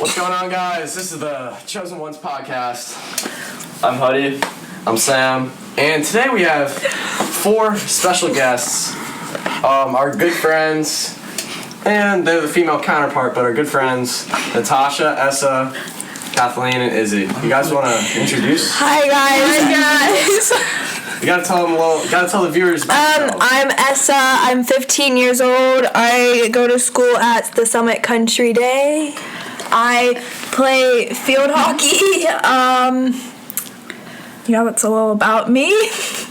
What's going on, guys? This is the Chosen Ones podcast. I'm Huddy. I'm Sam. And today we have 4 special guests. Our good friends, and they're the female counterpart, but our good friends, Natasha, Essa, Kathleen, and Izzy. You guys want to introduce? Hi guys. You gotta tell them gotta tell the viewers about yourselves. I'm Essa. I'm 15 years old. I go to school at the Summit Country Day. I play field hockey. Yeah, that's a little about me.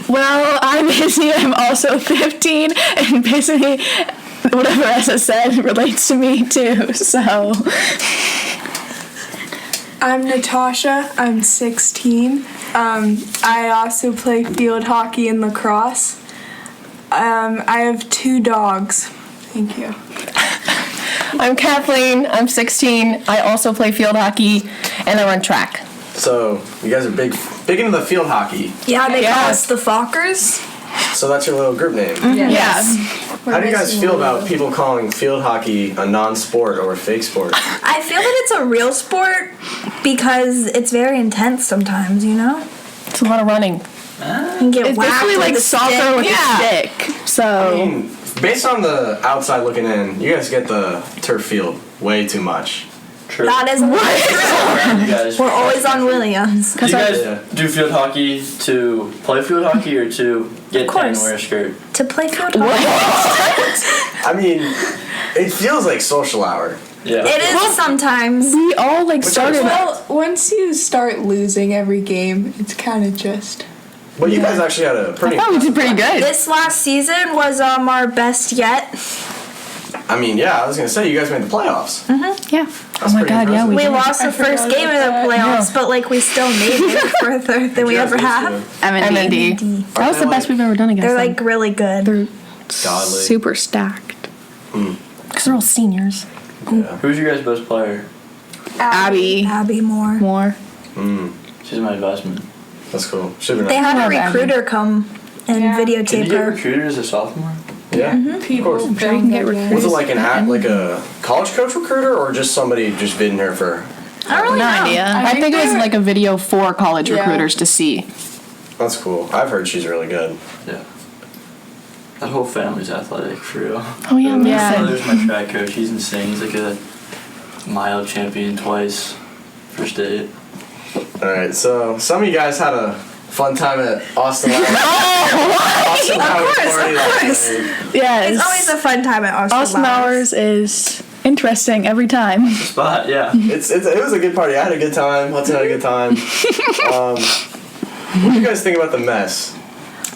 Well, I'm Izzy. I'm also 15, and basically whatever Essa said relates to me too. So I'm Natasha. I'm 16. I also play field hockey and lacrosse. I have 2 dogs. Thank you. I'm Kathleen. I'm 16. I also play field hockey, and I run track. So, you guys are big into the field hockey. Yeah, they call us the Fhockers. So that's your little group name. Mm-hmm. Yes. How do you guys feel about people calling field hockey a non-sport or a fake sport? I feel that it's a real sport because it's very intense sometimes, you know? It's a lot of running. You can get It's whacked basically with like a soccer stick. with a stick. So Based on the outside looking in, you guys get the turf field way too much. True. That is what. You guys, We're always on Williams. do you guys do field hockey to play field hockey or to get tan and wear a skirt? To play field hockey. I mean, it feels like social hour. Yeah. It is sometimes. we all started. Well, once you start losing every game, it's kind of just... But you guys actually had a pretty... I thought we did pretty good. This last season was our best yet. I mean, yeah, I was going to say, you guys made the playoffs. Yeah. That's Oh my pretty God. Yeah, impressive. We did. lost the first game of the playoffs, but like we still made it further than we ever have. MND. That was the best we've ever done against They're them. like really good. They're Godly. super stacked. Because they're all seniors. Yeah. Who's your guys' best player? Abby. Abby Moore. More. She's my investment. That's cool. Should be They nice. had a Love Abby. recruiter come and Can videotape you get her. recruited as a sophomore? Yeah, People of course. sure you can get recruited. Was it like like a college coach recruiter or just somebody just bidding her for... I don't really No know. idea. I I think it was think like a video for college Yeah. recruiters to see. That's cool. I've heard she's really good. Yeah. That whole family's athletic, for real. Oh yeah, My Mason. brother's my track coach. He's insane. He's like a mile champion twice for state. Alright, so some of you guys had a fun time at Austin Lowry. Austin Lowry party last night. Yes. It's always a fun time at Austin Hours is interesting every time. Spot, yeah. It was a good party. I had a good time. Hudson had a good time. What do you guys think about the mess?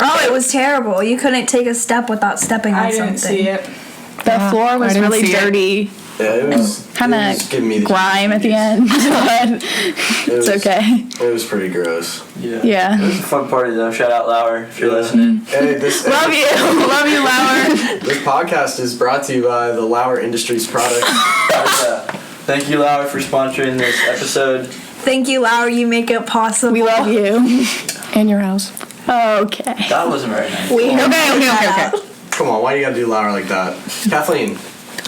Oh, it was terrible. You couldn't take a step without stepping on I something. didn't see it. The floor was really dirty, Yeah, it was kind it was giving me of the grime at the end, but it's okay. It was pretty gross. Yeah. Yeah. It was a fun party, though. Shout out Lauer if you're listening. Hey, this Love you, Lauer. this podcast is brought to you by the Lauer Industries products. Thank you, Lauer, for sponsoring this episode. Thank you, Lauer. You make it possible. We love you and your house. Okay. That wasn't very nice. Okay. Come on, why do you gotta do Lauer like that? Kathleen,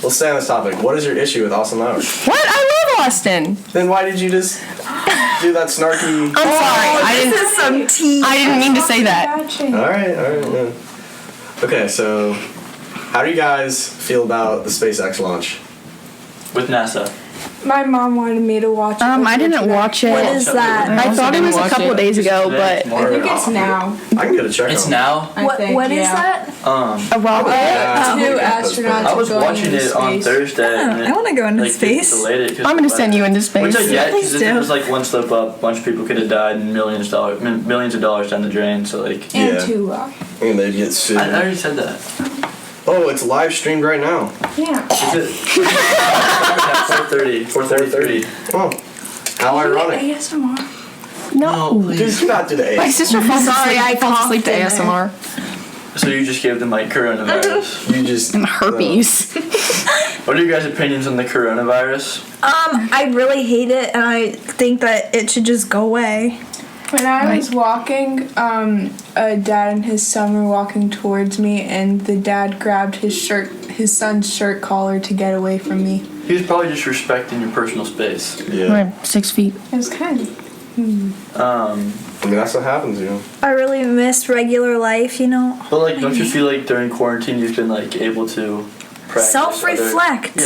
let's stay on this topic. What is your issue with Austin Lowry? What? I love Austin. Then why did you just do that snarky... I'm sorry. This is some tea. I didn't mean to say that. Alright. Yeah. Okay, so how do you guys feel about the SpaceX launch? With NASA. My mom wanted me to watch it. I didn't watch it. What is that? I thought it was a couple days ago, but I think it's now. I can get a check It's on now. I What think, is yeah. that? a rocket. Yeah, Two astronauts I was are going watching into it on space. Thursday. And I want to go into like, space. Delayed it 'cause I'm gonna of send you into space. Which I get, because Please if it do. was like one slip up, a bunch of people could have died and millions of dollars down the drain. So like, And Yeah. 2 And they'd get sued. I already said that. Oh, it's live streamed right now. Yeah. Is it? 4:33. Oh, how ironic. ASMR. No. Dude, do not do the My A. sister falls Sorry, I asleep to coughed in ASMR. So you just gave them like coronavirus. You just... And herpes. What are your guys' opinions on the coronavirus? I really hate it, and I think that it should just go away. When I was walking, a dad and his son were walking towards me, and the dad grabbed his son's shirt collar to get away from me. He was probably just respecting your personal space. Yeah. I'm 6 feet. It was kind of. I mean, that's what happens, you know. I really missed regular life, you know. But like, don't you feel like during quarantine you've been like able to practice Self-reflect.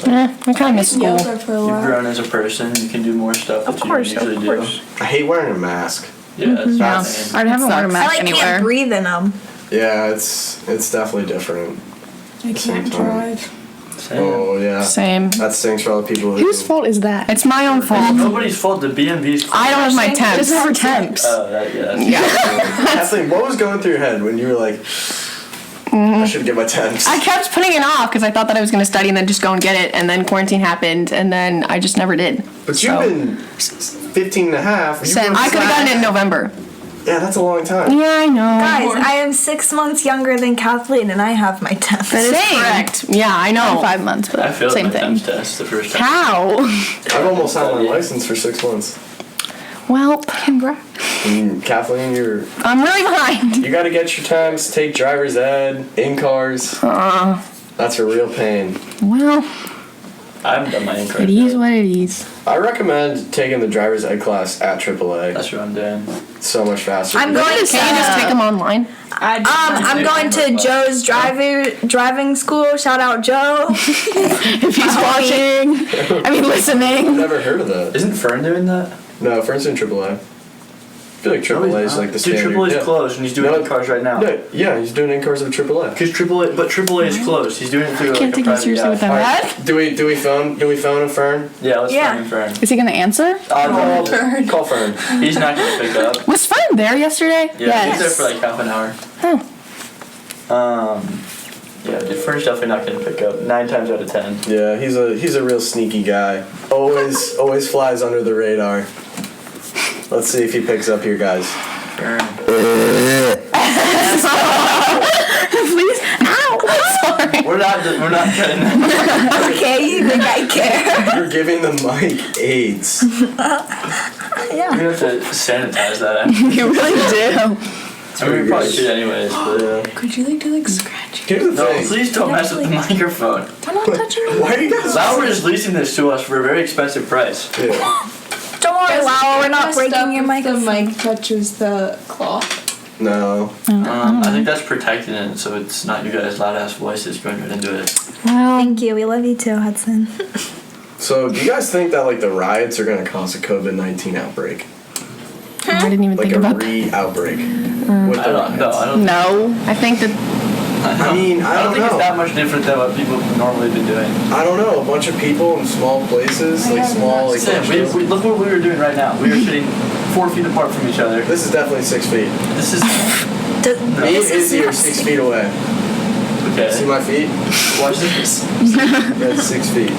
Yeah, I kind of miss school. Yoga for a you've while. grown as a person. You can do more stuff that you usually do. I hate wearing a mask. Yeah, that's Yeah. insane. I haven't worn a I mask like anywhere. can't breathe in them. Yeah, it's definitely different. I can't drive. Same. Oh yeah. Same. That stinks for all the people who. Whose fault is that? It's my own It's fault. nobody's fault. The BMV's fault. I don't have my temps. Just never temps. Oh, that, yeah. Kathleen, what was going through your head when you were like, I should get my temps? I kept putting it off because I thought that I was going to study and then just go and get it, and then quarantine happened, and then I just never did. But you've been 15 and a half. You were I could have gotten it in November. Yeah, that's a long time. Yeah, I know. Guys, I am 6 months younger than Kathleen, and I have my temps. That is correct. Yeah, I know. 5 months, but I failed same my thing. temps test the first time. How? I've almost had my license for 6 months. Well, Congrats. And Kathleen, I'm really behind. you got to get your temps, take driver's ed, in cars. That's a real pain. Well, I haven't done my in-car. it is what it is. I recommend taking the driver's ed class at AAA. That's what I'm doing. It's so much faster. I'm going Can you just to take them online? I'm going to Joe's driving school. Shout out Joe. If he's watching. I mean, listening. I've never heard of that. Isn't Fern doing that? No, for instance, AAA. I feel like AAA is like the Dude, standard. AAA's yeah. closed and he's doing No. in-cars right now. No, yeah, he's doing in-cars of AAA. Because AAA is closed. He's doing it through like Can't a take you private seriously guy. with that. Alright, do we phone a Fern? Yeah, let's Yeah. phone Fern. Is he gonna answer? Call Fern. He's not gonna pick up. Was Fern there yesterday? Yeah, he's there for like half an hour. Yeah, dude, Fern's definitely not gonna pick up 9 times out of 10. Yeah, he's a real sneaky guy. Always flies under the radar. Let's see if he picks up here, guys. Fern. Please. Ow. Sorry. We're not cutting that. Okay, you think I care? You're giving the mic AIDS. We have to sanitize that. You really do. I mean, we probably should anyways, but... Could you do scratching? Here's the No, thing. please don't mess with the microphone. I'm not touching you. Why are you guys? Lauer is leasing this to us for a very expensive price. Yeah. Don't worry, Lau, we're not breaking your microphone. The mic touches the cloth. No. I think that's protecting it, so it's not you guys' loud ass voices going right into it. Well, Thank you. We love you too, Hudson. So, do you guys think that like the riots are gonna cause a COVID-19 outbreak, I didn't even like think a about that. re-outbreak with I the don't know. riots? I don't. No. I think that I mean, I don't think it's know. that much different than what people have normally been doing. I don't know. A bunch of people in small places, like small, like. Sam, we look what we were doing right now. We were sitting 4 feet apart from each other. This is definitely 6 feet. This is Me and This is Izzy are not 6 feet away. See okay. my feet? Watch this. That's 6 feet.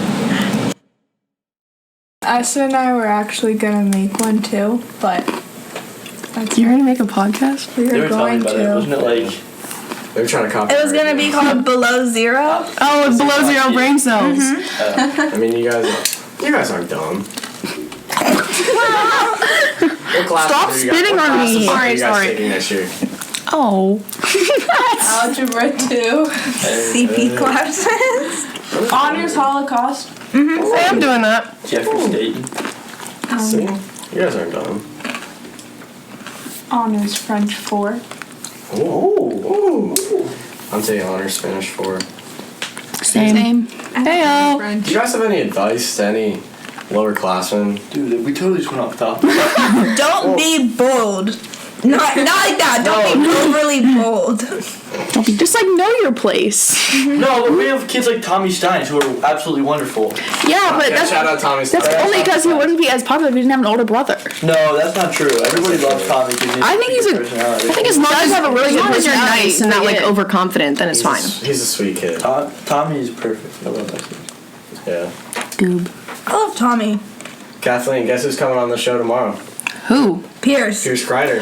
Essa and I were actually gonna make one too, but that's you're gonna make a podcast. we They were were telling going me about it. to. Wasn't it like? They're trying to copy. It was gonna be called Below Zero. Oh, it's below zero brain cells. I mean, you guys aren't dumb. Stop spitting on me. Sorry, Sorry. taking next year. Oh. Algebra 2. CP classes. Honors Holocaust. I am doing that. Jeffrey Staten. See, you guys aren't dumb. Honors French 4. Ooh. I'm taking honors Spanish 4. Same. Heyo. French. Do you guys have any advice to any lower classmen? Dude, we totally just went off topic. Don't be bold. Not like that. Don't be overly bold. Just like know your place. No, but we have kids like Tommy Steins who are absolutely wonderful. Yeah, but Yeah, shout out Tommy. That's only because he wouldn't be as popular if he didn't have an older brother. No, that's not true. Everybody loves Tommy because I think he's a- personality. I think as long as, have a really as, good long as you're personality, nice and not but like yeah. overconfident, then it's fine. He's a sweet kid. Tommy's perfect. I love that kid. Yeah. Goob. I love Tommy. Kathleen, guess who's coming on the show tomorrow? Who? Pierce. Pierce Kreider.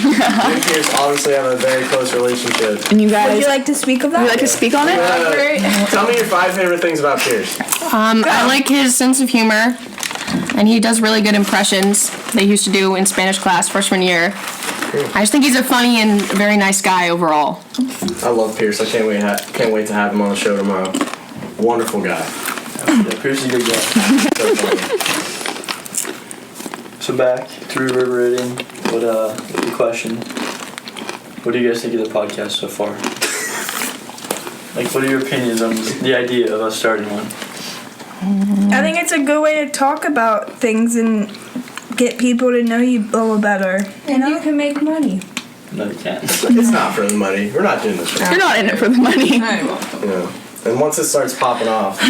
Me and Pierce obviously have a very close relationship. And you Would guys, you like to speak of would you that? like to speak on it? Tell me your 5 favorite things about Pierce. I like his sense of humor, and he does really good impressions that he used to do in Spanish class freshman year. I just think he's a funny and very nice guy overall. I love Pierce. I can't wait to have him on the show tomorrow. Wonderful guy. Yeah, Pierce is a good guy. So funny. So back to reverberating. The question. What do you guys think of the podcast so far? Like, what are your opinions on the idea of us starting one? I think it's a good way to talk about things and get people to know you a little better. And you can make money. No, you can't. It's not for the money. We're not doing this for You're not in it for the money. Yeah. And once it starts popping off,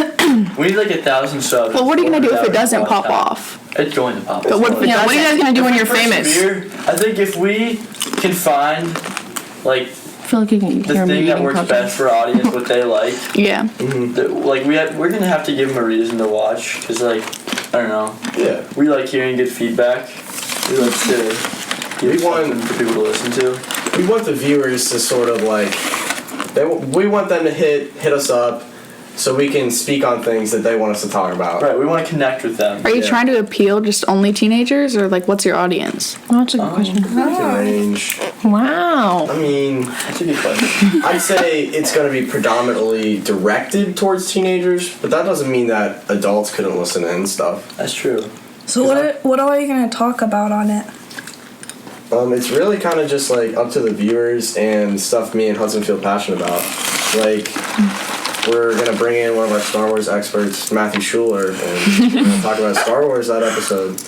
We need like 1,000 subs. Well, what are you gonna do if it before doesn't we pop watch out. off? It's going to pop. But what if it doesn't? What are you guys gonna do when you're famous? I think if we can find like I feel like you can the hear me thing that eating works cookies. best for our audience, what they like, Yeah. we're gonna have to give them a reason to watch. Cause like I don't know, yeah. we like hearing good feedback. We like to give something for people to listen to. We want the viewers to sort of like, we want them to hit us up so we can speak on things that they want us to talk about. Right, we want to connect with them. Are you Yeah. trying to appeal just only teenagers, or like what's your audience? Oh, that's a good question. We can range. Wow. I mean, That's a good question. I'd say it's going to be predominantly directed towards teenagers, but that doesn't mean that adults couldn't listen in and stuff. That's true. So what are you going to talk about on it? It's really kind of just like up to the viewers and stuff me and Hudson feel passionate about. Like, we're gonna bring in one of our Star Wars experts, Matthew Schuler, and we're gonna talk about Star Wars that episode.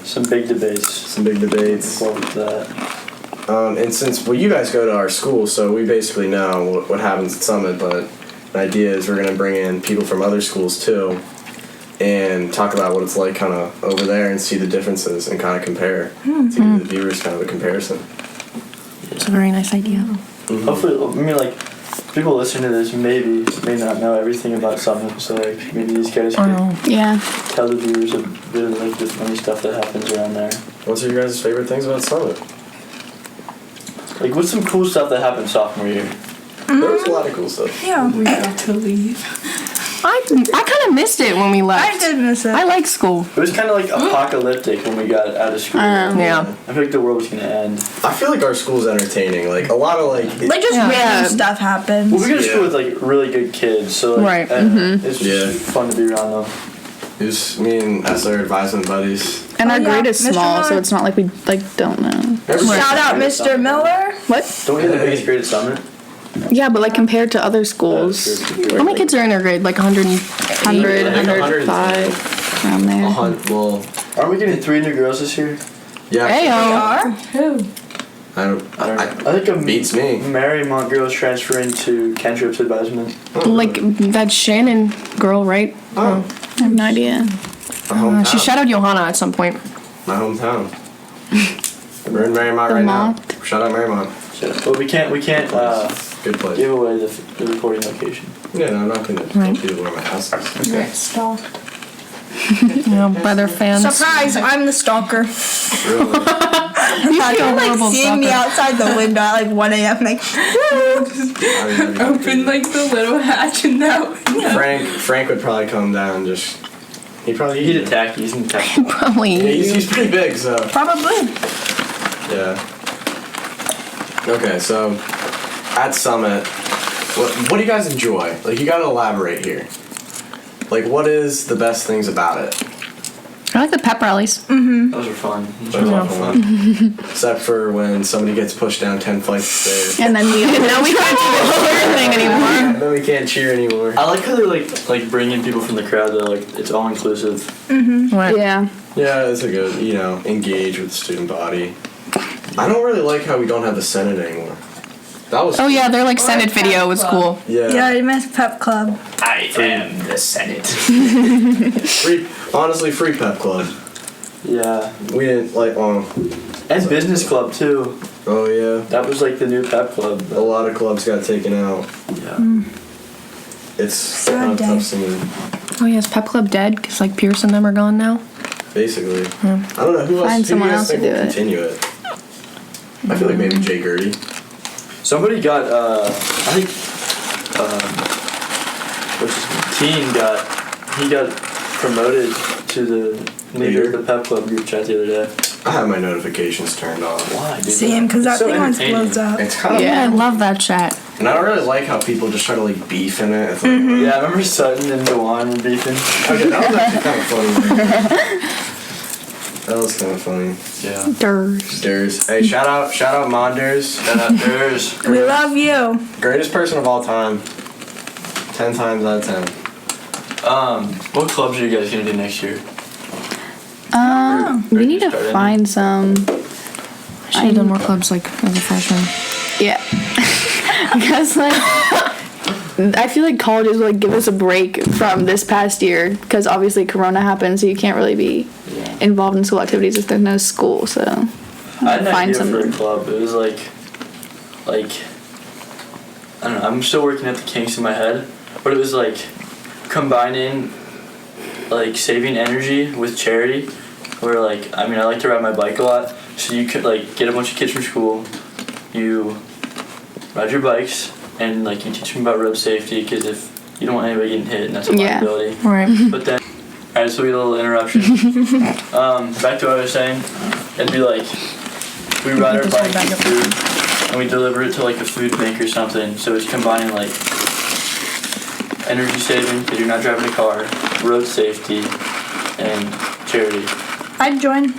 Some big debates. Some big debates. Look forward to that. And since you guys go to our school, so we basically know what happens at Summit. But the idea is we're gonna bring in people from other schools too, and talk about what it's like kind of over there and see the differences and kind of compare to give the viewers kind of a comparison. It's a very nice idea. Hopefully, I mean, like, people listening to this may not know everything about something, so like maybe these guys can Yeah. tell the viewers a bit of like the funny stuff that happens around there. What's your guys' favorite things about Summit? Like, what's some cool stuff that happened sophomore year? There was a lot of cool stuff. Yeah. We got to leave. I kind of missed it when we left. I did miss it. I like school. It was kind of like apocalyptic when we got out of school. Yeah. I feel like the world was gonna end. I feel like our school's entertaining. Like, a lot of like... Like just Yeah. random stuff happens. Well, we go to school Yeah. with like really good kids, so like, Right, it's just fun to be around them. It was me and Essa are advisement buddies. And our yeah, grade is Mr. small, so Miller. it's not like we like don't know. Shout out Mr. Miller. What? Don't we have the biggest grade at Summit? Yeah, but like compared to other schools, how many kids are in our grade? Like 100, 100, 105, around there. Well, Aren't we getting 3 new girls this year? yeah. Are? Who? I don't... I think a beats me. Marymount girl is transferring to Cantrip's advisement. Like that Shannon girl, right? Oh, I have no idea. my hometown. She shadowed Johanna at some point. My hometown. We're in Marymount right now. Vermont. Shout out Marymount. But we can't Good place. give away the recording location. Yeah, no, I'm not gonna tell people where my house is. Get stalked. You know, by their fans. Surprise! I'm the stalker. Really? You're like seeing me outside the window at like 1 a.m. Like, Open like the little hatch in that window. Frank would probably come down and just... He'd attack you. He's an attack. Probably. Yeah, he's pretty big, so... probably. Yeah. Okay, so at Summit, what do you guys enjoy? Like, you gotta elaborate here. Like, what is the best things about it? I like the pep rallies. Those are fun. Those are fun. Except for when somebody gets pushed down 10 flights of stairs. And then we can't do the cheer thing anymore. And then we can't cheer anymore. I like how they're like bringing people from the crowd. They're like it's all inclusive. Yeah. Yeah, it's a good, engage with the student body. I don't really like how we don't have the Senate anymore. That was... Oh yeah, their like Senate video was cool. Yeah. Yeah, I miss Pep Club. I am the Senate. Honestly, free pep club. Yeah, We didn't, and business club too. oh yeah. That was like the new pep club. A lot of clubs got taken out. Yeah. It's Sad kind of day. tough scene, Oh yeah, is Pep Club dead? Because like Pierce and them are gone now. basically. I don't know, who else, Find who do you someone guys else to think will do it. continue it? I feel like maybe Jay Gertie. Somebody got I think what's his name? He got promoted to the leader of the pep club group chat the other day. I have my notifications turned off. Why? Dude? Same, because that It's so thing always entertaining. blows up. It's kind of... Yeah, I love that chat. And I don't really like how people just try to like beef in it. It's like, Yeah, I remember Sutton and Dewan were beefing. okay, that was actually kind of funny. That was kind of funny. Yeah. Durs. Hey, shout out Monders. Shout out Durs. We love you. Greatest person of all time. 10 times out of 10. What clubs are you guys gonna do next year? We need to Start find some. Should have done more clubs like as a freshman. Yeah. Because like I feel like colleges will like give us a break from this past year because obviously Corona happened, so you can't really be involved in school activities if there's no school. So I had an idea for a club. It was like I don't know. I'm still working at the kinks in my head, but it was like combining like saving energy with charity. Where like I like to ride my bike a lot, so you could like get a bunch of kids from school, you ride your bikes, and like you teach them about road safety because if you don't want anybody getting hit, and that's a liability. Right. But then, alright, so we had a little interruption. Back to what I was saying, it'd be like we ride our bike to food, and we deliver it to like a food bank or something. So it's combining like energy saving because you're not driving a car, road safety, and charity. I'd join.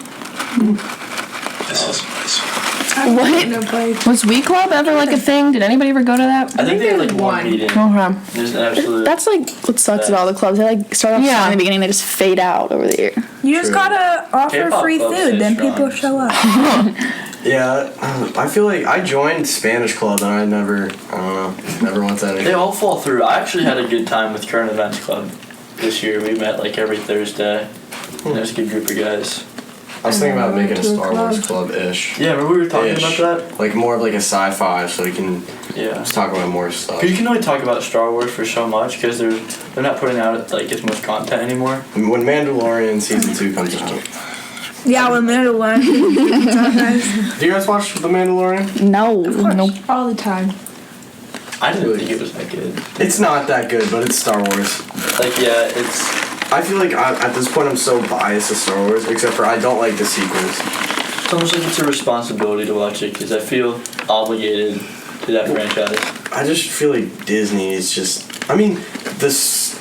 What? Was We Club ever like a thing? Did anybody ever go to that? I think they had like one meeting. Okay. There's an absolute. That's like what sucks about all the clubs. They like start off Yeah. strong in the beginning, they just fade out over the year. You just gotta offer K-pop free clubs food, stay then strong. people show up. Yeah, I feel like I joined Spanish club and I never went to any. They all fall through. I actually had a good time with Current Events Club this year. We met like every Thursday. And there's a good group of guys. I was thinking about making a to a Star Wars club. club-ish. Yeah, remember we were talking Ish. about that? Like more of like a sci-fi, so we can Yeah. just talk about more stuff. 'Cause you can only talk about Star Wars for so much because they're not putting out like as much content anymore. When Mandalorian season 2 comes out. Yeah, we're middle one. Do you guys watch The Mandalorian? No. Nope. All the time. I didn't think it was that good. It's not that good, but it's Star Wars. Like yeah, it's I feel like at this point I'm so biased to Star Wars, except for I don't like the sequels. almost like it's a responsibility to watch it because I feel obligated to that franchise. I just feel like Disney is just. I mean, this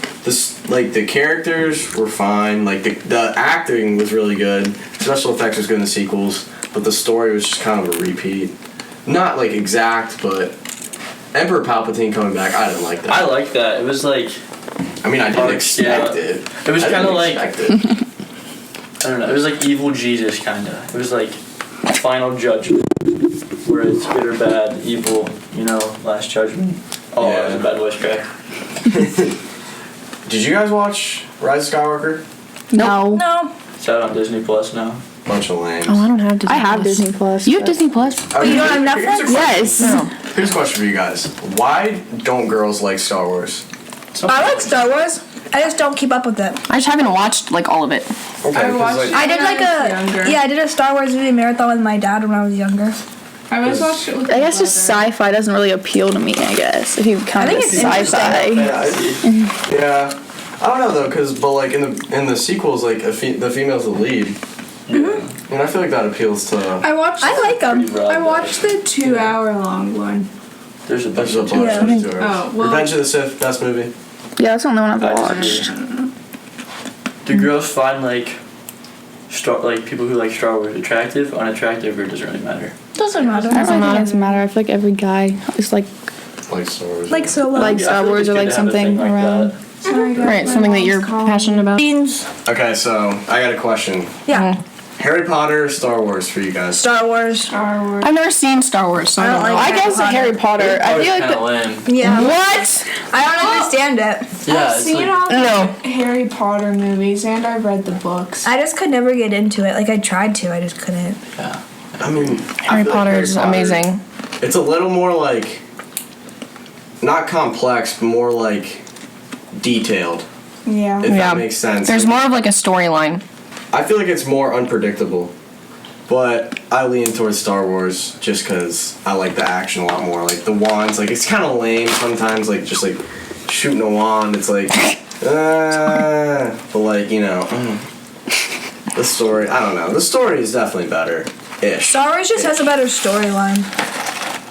like the characters were fine. Like the acting was really good. Special effects was good in the sequels, but the story was just kind of a repeat. Not like exact, but Emperor Palpatine coming back, I didn't like that. I like that. It was like I mean, I didn't Dark, expect yeah. it. It was I kind of didn't like expect it. I don't know. It was like evil Jesus kind of. It was like final judgment, where it's good or bad, evil. Last judgment. Oh, Yeah. that was a bad voice crack. Did you guys watch Rise of Skywalker? No. No. It's out on Disney Plus now. Bunch of lames. Oh, I don't have Disney. I have Plus. Disney Plus. You have but- Disney Plus? Okay, you don't have here's a Netflix? question. Yes. Here's a question for you guys. Why don't girls like Star Wars? I like Star Wars. I just don't keep up with it. I just haven't watched like all of it. Okay, I 'cause, watched like, it. I did like When I was younger. I did a Star Wars movie marathon with my dad when I was younger. I always watched it with I my guess just brother. sci-fi doesn't really appeal to me. I guess if you count I think it as it's interesting. sci-fi. yeah, I don't know though, but like in the sequels, like the female's the lead, and I feel like that appeals to. I watched. I like them. Pretty broad, I watched the 2-hour-long one. There's a bunch There's a of bunch Yeah. of stories. Oh, well- Revenge of the Sith, best movie. Yeah, that's the only one I've I've watched. Do girls find like people who like Star Wars attractive, unattractive, or does it really matter? Doesn't matter. I don't think it doesn't matter. I feel like every guy is like Like Star Wars. Like Solo. Like Yeah, I Star feel Wars it's or good like to have a something thing like around. that. Sorry, guys, Right, my something that mom's you're calling. passionate about. Beans. Okay, so I got a question. Yeah. Harry Potter, or Star Wars for you guys. Star Wars. Star Wars. I've never seen Star Wars, so I don't know. like I guess Harry Harry Potter. I feel like kind of lame. Yeah. what? I don't understand it. Yeah, I've it's seen like all the No. Harry Potter movies and I've read the books. I just could never get into it. Like I tried to, I just couldn't. yeah. I mean, Harry Potter is amazing. It's a little more like, not complex, but more like detailed. Yeah. If Yeah. that makes sense. There's more of like a storyline. I feel like it's more unpredictable, but I lean towards Star Wars just because I like the action a lot more. Like the wands, like it's kind of lame sometimes. Like just like shooting a wand, it's like, but like the story. I don't know. The story is definitely better. Ish. Star Wars just has a better storyline.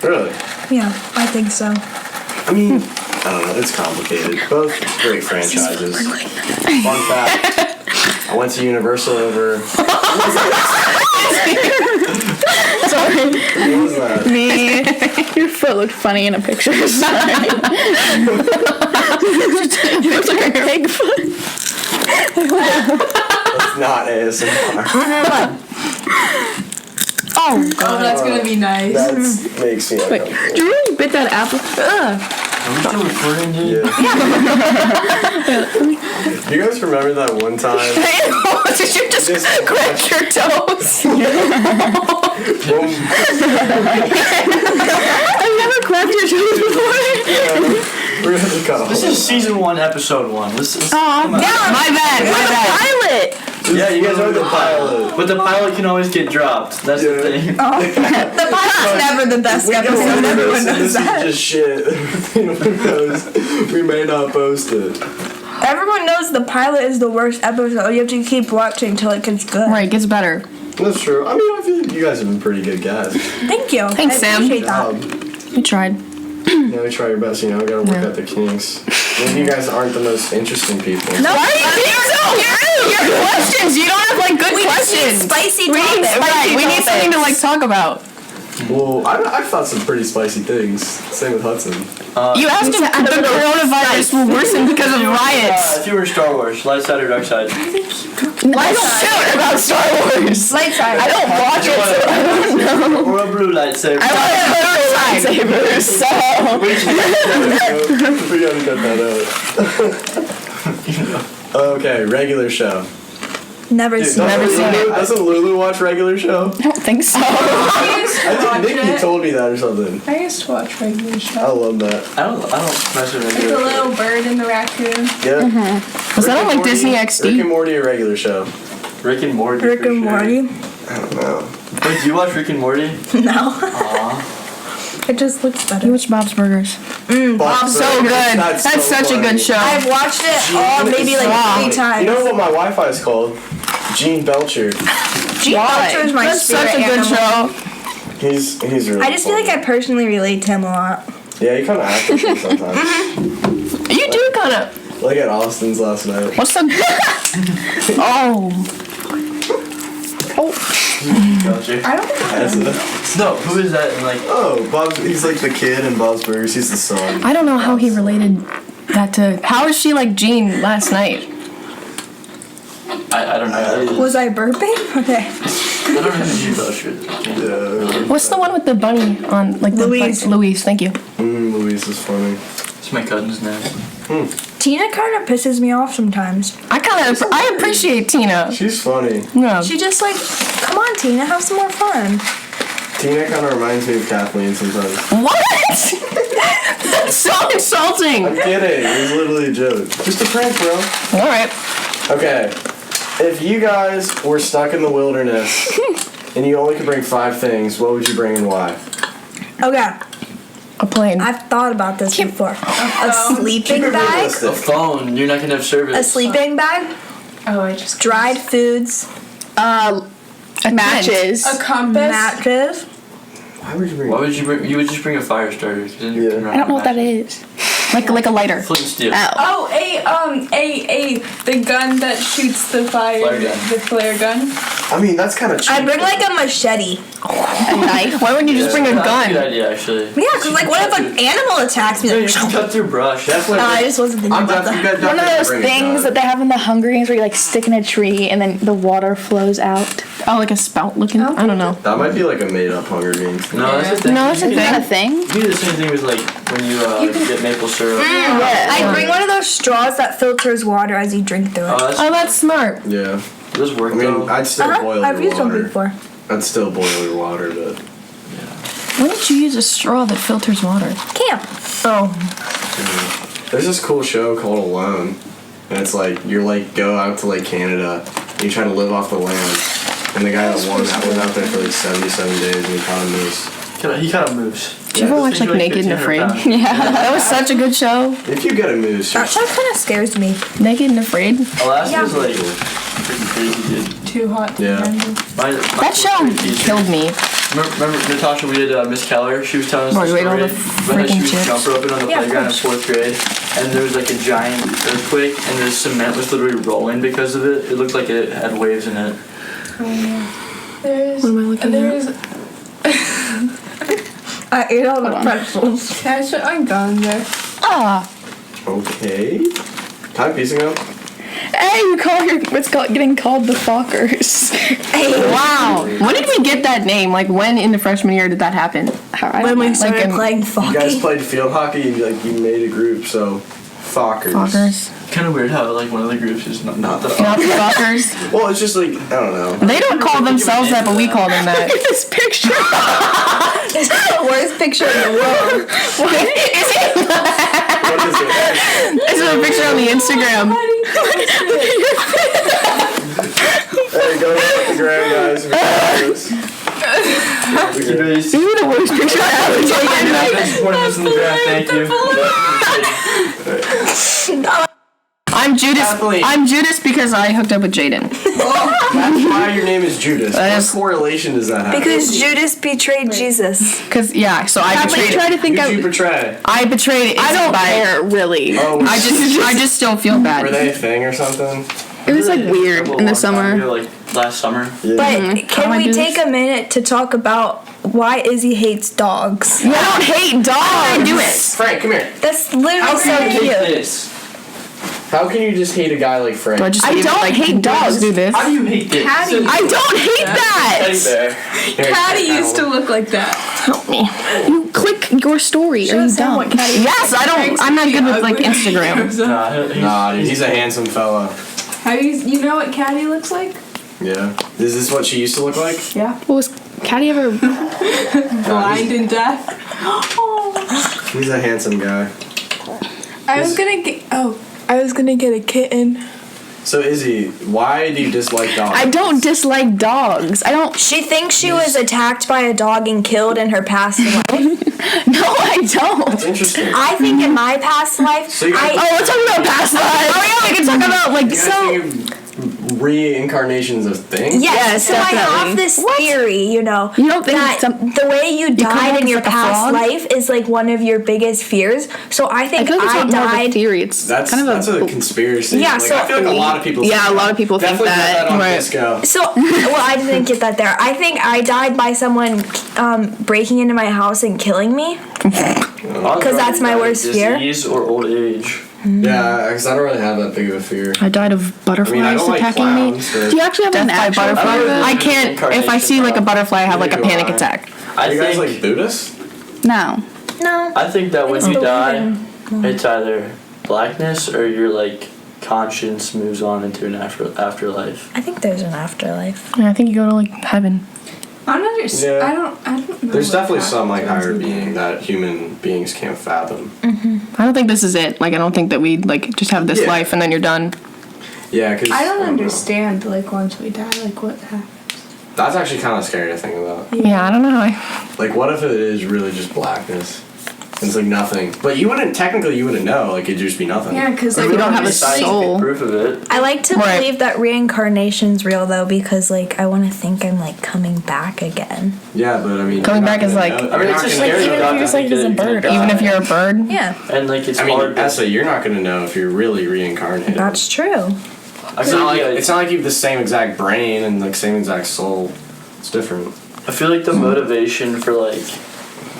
Really? Yeah, I think so. I mean, I don't know. It's complicated. Both great franchises. Fun fact: I went to Universal over. Sorry. What was that? Me. Your foot looked funny in a picture. Sorry. It looks like a pig foot. That's not ASMR. Oh, Oh, that's gonna be nice. That makes me Wait, uncomfortable. do you really bit that apple? Ugh. Are we still recording, dude? Yeah. You guys remember that one time? did you just crack your toes? I've never cracked your toes before. We're gonna have to cut off. This is season 1, episode 1. Let's come on. My bad. Pilot. Yeah, you guys are the pilot. But the pilot can always get dropped. That's the thing. The pilot's never the best episode. Everyone knows This that. is just shit. We may not post it. Everyone knows the pilot is the worst episode. You have to keep watching until it gets good. Right, gets better. That's true. I mean, I feel like you guys have been pretty good guys. Thank you. Thanks, I Sam. appreciate that. We tried. You know, we try your best. You know, we gotta work out the kinks. Maybe you guys aren't the most interesting people. No, Why are you being so rude? Your questions. You don't have like good questions. Spicy We need topics. right. We need something to like talk about. Well, I've thought some pretty spicy things. Same with Hudson. You asked if the coronavirus will worsen because of riots. If you were Star Wars, light side or dark side? Let's shoot about Star Wars. Light side. I don't watch it, so I don't know. Or a blue lightsaber? I want to put lightsabers, so. We gotta cut that out. Okay, regular show. Never seen Never seen it. Doesn't Lulu watch regular show? I don't think so. I used to I watch think Nikki it. told me that or something. I used to watch regular I show. love that. I don't mess with Like the regular. little bird and the raccoon. Yeah. Was that on like Morty- Disney Rick XD? and Morty, a regular show. Rick and Morty. Rick for and sure. Morty. I don't know. Wait, do you watch Rick and Morty? No. Aw. It just looks better. You watch Bob's Burgers. Bob's So good. Burgers, That's so such a funny. good show. I've watched it all maybe like Wow. 3 times. You know what my Wi-Fi is called? Gene Belcher. Gene Belcher is my That's spirit such a good animal. show. He's really. I just feel like I personally relate to him a lot. Yeah, he kind of acts like him sometimes. You do kind of. Look at Austin's last night. What's the? Oh. Belcher. I don't think Essa. No, who is that? And like, Oh, Bob's. He's like the kid in Bob's Burgers. He's the son. I don't know how he related that to. How is she like Jean last night? I don't know. Was I burping? Okay. I don't know who Gene Belcher is. Yeah. What's the one with the bunny on like the Louise. Louise, thank you. Louise is funny. It's my cousin's name. Tina kind of pisses me off sometimes. I appreciate Tina. She's funny. No. She just like, come on, Tina, have some more fun. Tina kind of reminds me of Kathleen sometimes. What? That's so insulting. I'm kidding. It was literally a joke. Just a prank, bro. All right. Okay. If you guys were stuck in the wilderness and you only could bring 5 things, what would you bring and why? Okay, A plane. I've thought about this before. A sleeping Keep it bag, A realistic. phone. You're not gonna have service. a sleeping bag, Oh, I just dried foods, Matches. a compass. matches. Why would you bring? Why would you bring? You would just bring a fire starter. 'Cause then you Yeah. can run I don't know what that matches. is. Like a lighter. Flint and steel. Ow. Oh, the gun that shoots the fire. Flare gun. The flare gun. I mean, that's kind of cheap. I'd bring like a machete. A knife. Why wouldn't you just bring a That's a good gun? idea, actually. Yeah, because like what if an animal attacks me? Yeah, Like, you can cut through brush. Definitely. I just wasn't thinking I'm about definitely that. One of those things that they have in the Hunger Games where you like stick in a tree and then the water flows out. Oh, like a spout looking. I don't know. That might be like a made-up Hunger Games. No, that's the thing. No, that's a You Is that a thing. thing? do the same thing with like when you get maple syrup. Yeah. I'd bring one of those straws that filters water as you drink through it. Oh, that's Oh, that's smart. Yeah. does work I mean, though. I'd still boil I've your used them water. before. I'd still boil your water, but Why don't you use a straw that filters water? Camp. Oh. there's this cool show called Alone, and it's like you're like go out to like Canada, and you try to live off the land, and the guy that won that was out there for like 77 days, and he caught a moose. He kind of moves. Did you ever watch like Naked and Afraid? Yeah. That was such a good show. If you get a moose, you're That show kind of scares me. Naked and Afraid. Alaska's like freaking crazy, dude. Too hot to Yeah. handle. My That show favorite teacher- killed me. Remember Natasha, we did Miss Keller. She was telling us Wait, the wait, all story the when she freaking was chips. jump roping on the playground in 4th grade, and there was like a giant earthquake, and the cement was literally rolling because of it. It looked like it had waves in it. There's. What am I looking There's. I ate all the pretzels. Can I put my gun there? Ah. Okay. Time piecing up. Hey, you call what's getting called the Fhockers. Wow. When did we get that name? Like, when in the freshman year did that happen? When we started in- playing You guys hockey. played field hockey. You made a group. So, Fhockers. Fhockers. Kind of weird how like one of the groups is not the Not the Fhockers. Well, it's just like I don't know. They don't call themselves that, but we call them that. This picture. This is the worst picture in the world. What is it? This is a picture on the Instagram. Hey, go to the Instagram, guys. This is the worst picture I've ever taken. Thanks for supporting us in the draft. Thank you. I'm Judas. Kathleen. I'm Judas because I hooked up with Jaden. That's why your name is Judas. That What is- correlation does that have? Because Judas betrayed Jesus. Cause yeah, so I I'm betrayed. trying to think Who'd you of. betray? I betrayed. Izzy I don't by, care, really. Oh, I just still feel were bad. they a thing or something? It was like weird in the summer. Like last summer. Yeah. But can I we do take this? a minute to talk about why Izzy hates dogs? I don't hate dogs. I do it. Frank, come here. That's literally so Hate cute. this. How can you just hate a guy like Frank? Do I just I leave it, don't like, hate dogs. Do this. How do you hate this? Caddy. I don't hate that. Here, Caddy I used to don't- look like that. Help me. You click your story. Are you dumb? Yes, I don't. I'm not good with like Instagram. Nah, dude, he's a handsome fella. Have you know what Caddy looks like? Yeah. Is this what she used to look like? Yeah. What was Caddy ever? Blind and deaf. He's a handsome guy. I was gonna get a kitten. So Izzy, why do you dislike dogs? I don't dislike dogs. I don't. She thinks she was attacked by a dog and killed in her past life. No, I don't. That's interesting. I think in my past life, So you guys- Oh, let's talk about past lives. Oh yeah, we can talk about like You guys so. think reincarnations of things? Yes, so I definitely. have this theory, you know, You don't think that some- the way you come died back in as your like a past frog? life is like one of your biggest fears. So I I think feel like it's I not more of a died. theory. It's That's kind of that's a conspiracy. Yeah, Like, so- I feel like a lot of people. Yeah, think a lot that. of people think Definitely that. Get that on Right. Disco. So, well, I didn't get that there. I think I died by someone breaking into my house and killing me. Because that's my worst fear. Disease or old age. Yeah, because I don't really have that big of a fear. I died of butterflies I don't like attacking me. clowns. But Do you actually have Death an by actual butterfly. fear of it? I can't. If I see like a butterfly, I have like a Neither do panic I. attack. I Are you guys think like Buddhists? No. No. I think that when It's you the die, living. it's either blackness or your like conscience moves on into an afterlife. I think there's an afterlife. Yeah, I think you go to like heaven. I don't understand. Yeah. I don't know. There's what definitely some like happens higher in being that human beings can't fathom. I don't think this is it. Like, I don't think that we like just have this Yeah. life and then you're done. Yeah, because I don't understand. Like once we die, like what happens? That's actually kind of scary to think about. Yeah, I don't know. Like, what if it is really just blackness? It's like nothing. But you wouldn't know. Like, it'd just be nothing. Yeah, because Or like we you don't have have any a scientific soul. proof of it. I like to Right. believe that reincarnation's real though, because like I want to think I'm like coming back again. Yeah, but I mean, Coming you're not back is gonna like- know- I mean, you're it's not a gonna scary know. Even if thought you're just that like we as a could bird, die. even if you're a bird. Yeah, And like it's I mean, hard. Essa, you're not gonna know if you're really reincarnated. that's true. I It's feel not like like it's not like you have the same exact brain and like same exact soul. It's different. I feel like the motivation for like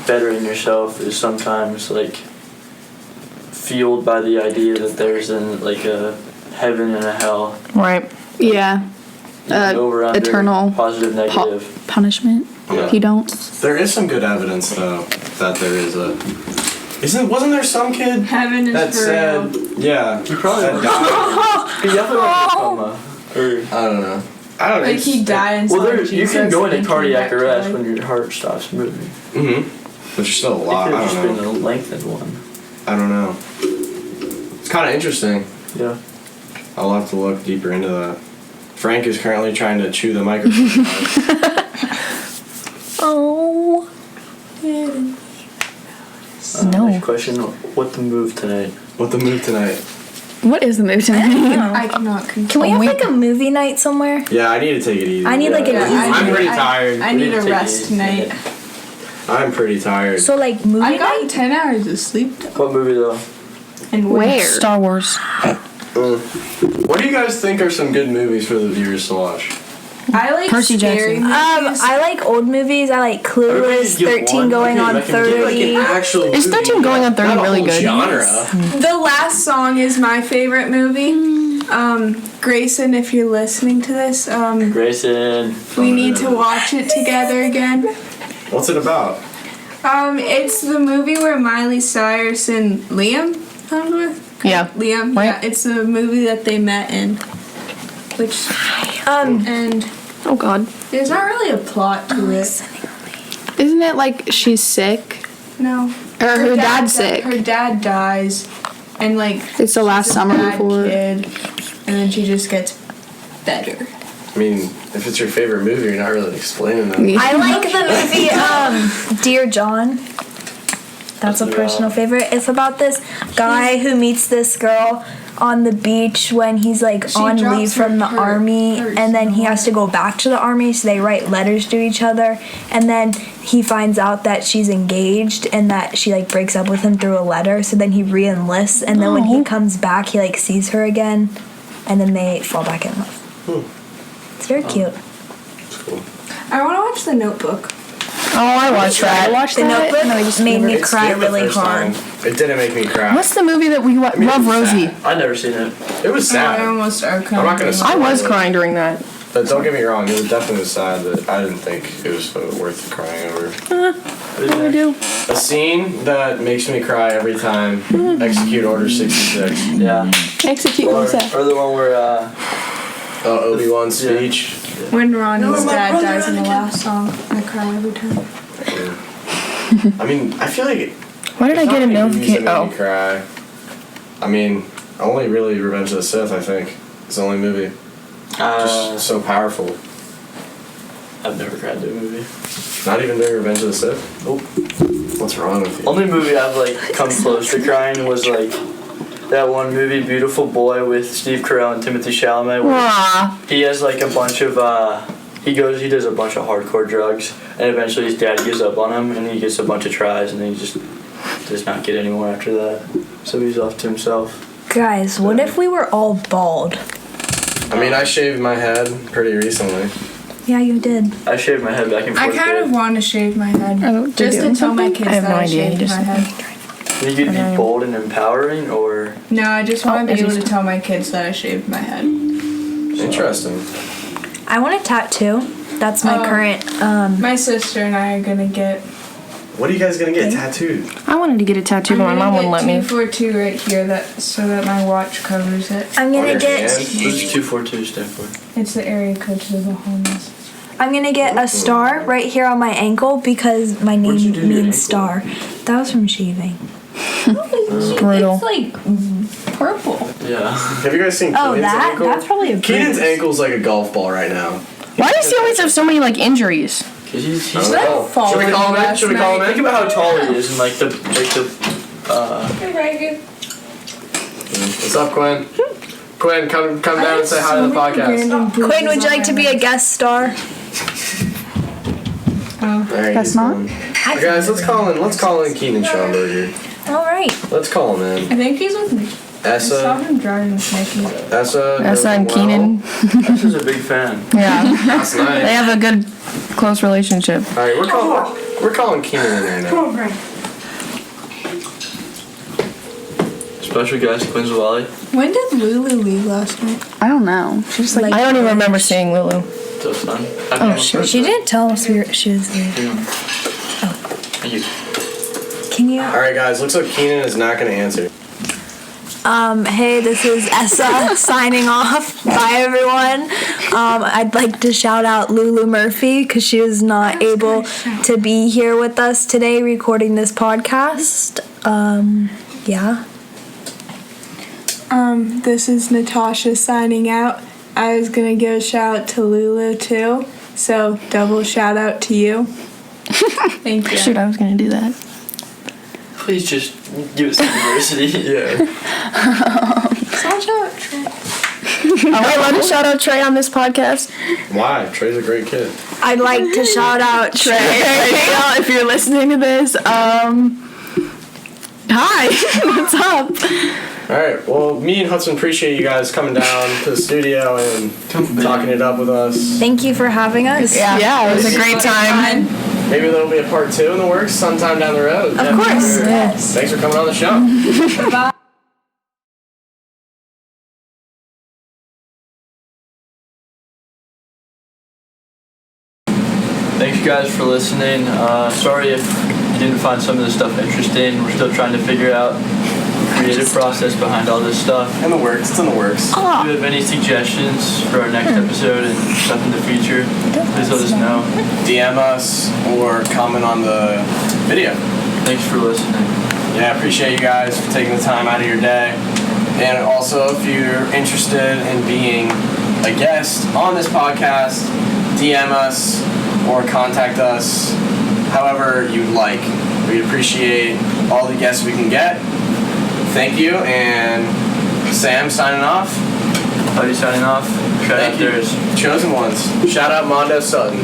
bettering yourself is sometimes like fueled by the idea that there's like a heaven and a hell. Right. Yeah. Over under, Eternal positive negative. punishment. Yeah. You don't. There is some good evidence though that there is a. Wasn't there some kid heaven is that for said real. yeah You probably that died? He definitely went in a coma. Or I don't know. I don't know. Like he died and well, saw there you Jesus can go and into came cardiac back to arrest life. when your heart stops moving. Mm-hmm. But you're still It alive. could have I just don't been know. a lengthened one. I don't know. It's kind of interesting. Yeah. I'll have to look deeper into that. Frank is currently trying to chew the microphone. Oh. No. Next question: what the move tonight? What the move tonight? What is the movie tonight? I cannot Can control. we have like a movie night somewhere? Yeah, I need to take it easy. I need like an I'm pretty tired. I need a Take it rest easy. tonight. I'm pretty tired. So like movie I got night? 10 hours of sleep. What movie though? And Where? Star Wars. What do you guys think are some good movies for the viewers to watch? I like Percy scary Jackson. movies. I like old movies. I like Everybody Clueless, give 13 one. going Okay, on that can be like 30. Actual Is 13 going on 30 not a really whole good? genre. The Last Song is my favorite movie. Grayson, if you're listening to this, Grayson. we need to watch it together again. What's it about? It's the movie where Miley Cyrus and Liam found with. Yeah. Liam, Right. yeah, it's the movie that they met in. Which, and Oh God. there's not really a plot to it. Isn't it like she's sick? No. Or her dad's sick. Her dad dies, and like It's the last she's a summer bad before. kid, and then she just gets better. I mean, if it's your favorite movie, you're not really explaining that. Yeah. I like the movie Dear John. That's a personal favorite. It's about this guy who meets this girl on the beach when he's like She on drops leave from the her army, purse and then in he the has to go back to the army, so they write letters to each other, and then he finds out that she's engaged and that she like breaks up with him through a letter, so then he re-enlists, and then when he comes back he like sees her again, and then they fall back in love. It's very cute. I want to watch The Notebook. Oh, I watched that. I watched The that. Notebook and I just made me It's cry good the really first hard. time. It didn't make me cry. What's the movie that we mean, love, it was Rosie? sad. I've never seen it. It was sad. I almost are I'm not gonna. I was spoil it. crying during that. But don't get me wrong, it was definitely sad, but I didn't think it was worth crying over. I do. A scene that makes me cry every time. Execute Order 66. Yeah. Execute Or, what's that? or the one where Obi-Wan's speech. When Ronnie's dad dies in the last song, I cry every time. I mean, I feel like. Why did I get a notification? Oh. Oh. Me cry. I mean, only really Revenge of the Sith. I think it's the only movie just so powerful. I've never cried to a movie. Not even during Revenge of the Sith. Nope. What's wrong with you? Only movie I've like come close to crying was like that one movie, Beautiful Boy, with Steve Carell and Timothy Chalamet. Where Aw. he has like a bunch of he does a bunch of hardcore drugs, and eventually his dad gives up on him, and he gets a bunch of tries, and then he just does not get any more after that. So he's off to himself. Guys, what if we were all bald? I mean, I shaved my head pretty recently. Yeah, you did. I shaved my head back in I fourth kind of grade. want to shave my head. Oh, they're Just to doing tell my something? kids I have that no I idea, shaved you just- my head. Think you'd be bold and empowering, or No, I just want to be Izzy's- able to tell my kids that I shaved my head. Interesting. I want a tattoo. That's my current. My sister and I are gonna get. What are you guys gonna get tattooed? I wanted to get a tattoo, but my mom wouldn't let me. 242 right here, so that my watch covers it. I'm On gonna your get. hand? what does 242 stand for? It's the area code to the Bahamas. I'm gonna get a star right here on my ankle because my What'd you name do to your means ankle? star. That was from shaving. Brutal. It's like purple. Yeah. Have you guys seen Oh, Keenan's that? ankle? That's probably a Keenan's bruise. ankle's like a golf ball right now. Why does he always have so many like injuries? Cause he's Oh. Should we call him in? Should we call him think in? about how tall he is and like the What's up, Quinn? Quinn, come down and say hi to the podcast. Quinn, would you like to be a guest star? There, That's he's not- going. Guys, let's call in Keenan Schomburger. All right. Let's call him in. I think he's with me. I saw Essa, him driving with Nikki. Essa and well. Keenan. This is a big fan. Yeah. That's They nice. have a good, close relationship. All right, we're calling Keenan in right now. Special guest Quinn's Wally. When did Lulu leave last night? I don't know. She just like I don't even remember seeing Lulu. So fun. Oh, shoot. She didn't tell us she was there. Thank you. Can you? All right, guys, looks like Keenan is not going to answer. Hey, this is Essa signing off. Bye, everyone. I'd like to shout out Lulu Murphy because she was not able to be here with us today recording this podcast. Yeah. This is Natasha signing out. I was gonna give a shout out to Lulu too, so double shout out to you. Thank you. Shoot, I was gonna do that. Please just give us some diversity. Yeah. Shout out Trey. Wait, let us shout out Trey on this podcast. Why? Trey's a great kid. I'd like to shout out Trey. Hey, if you're listening to this, hi, what's up? All right. Well, me and Hudson appreciate you guys coming down to the studio and talking it up with us. Thank you for having us. Yeah, it was a great time. Maybe there'll be a part 2 in the works sometime down the road. Of course. Yes. Thanks for coming on the show. Bye. Thank you guys for listening. Sorry if you didn't find some of this stuff interesting. We're still trying to figure out the creative process behind all this stuff. In the works. It's in the works. If you have any suggestions for our next episode and stuff in the future, please let us know. DM us or comment on the video. Thanks for listening. Yeah, I appreciate you guys for taking the time out of your day. And also, if you're interested in being a guest on this podcast, DM us or contact us however you'd like. We'd appreciate all the guests we can get. Thank you, and Sam signing off. Buddy signing off. Shout out Thank you. theirs. Chosen ones. Shout out Mondo Sutton.